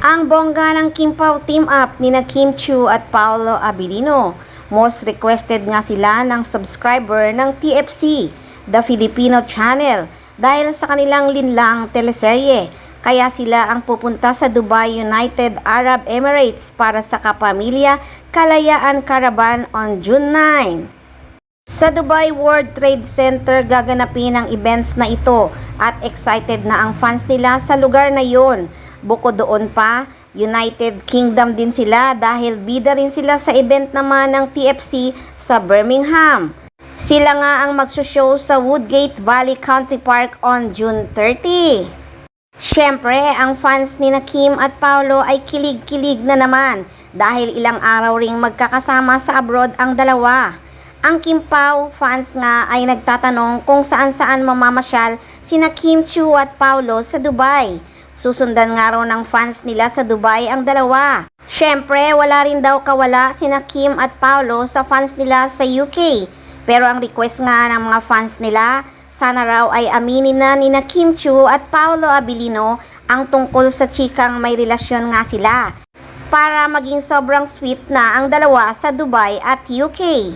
Ang bongga ng Kim Pao team up ni na Kim Chiu at Paolo Abilino. Most requested nga sila ng subscriber ng TFC, The Filipino Channel, dahil sa kanilang linlang teleserye. Kaya sila ang pupunta sa Dubai, United Arab Emirates para sa Kapamilya Kalayaan Caravan on June 9. Sa Dubai World Trade Center gaganapin ang events na ito at excited na ang fans nila sa lugar na yon. Bukod doon pa, United Kingdom din sila dahil bida rin sila sa event naman ng TFC sa Birmingham. Sila nga ang magsushow sa Woodgate Valley Country Park on June 30. Siyempre, ang fans ni na Kim at Paolo ay kilig-kilig na naman dahil ilang araw ring magkakasama sa abroad ang dalawa. Ang Kim Pao fans nga ay nagtatanong kung saan-saan mamamasyal sina Kim Chiu at Paolo sa Dubai. Susundan nga raw ng fans nila sa Dubai ang dalawa. Siyempre, wala rin daw kawala sina Kim at Paolo sa fans nila sa UK. Pero ang request nga ng mga fans nila, sana raw ay aminin na ni na Kim Chiu at Paolo Abilino ang tungkol sa chikang may relasyon nga sila para maging sobrang sweet na ang dalawa sa Dubai at UK.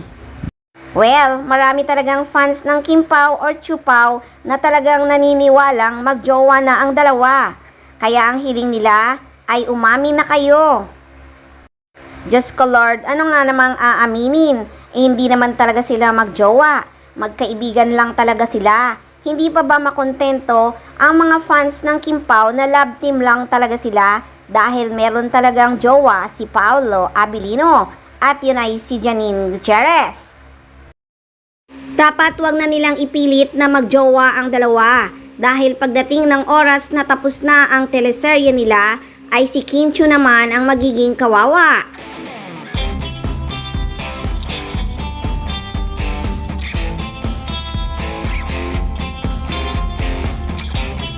Well, marami talagang fans ng Kim Pao or Chiu Pao na talagang naniniwalang magjowa na ang dalawa. Kaya ang hiling nila ay umamin na kayo. Diyos ko Lord, ano nga namang aaminin? Hindi naman talaga sila magjowa. Magkaibigan lang talaga sila. Hindi pa ba makontento ang mga fans ng Kim Pao na love team lang talaga sila dahil meron talagang jowa si Paolo Abilino at yun ay si Janine Gutierrez. Dapat wag na nilang ipilit na magjowa ang dalawa dahil pagdating ng oras na tapos na ang teleserye nila ay si Kim Chiu naman ang magiging kawawa.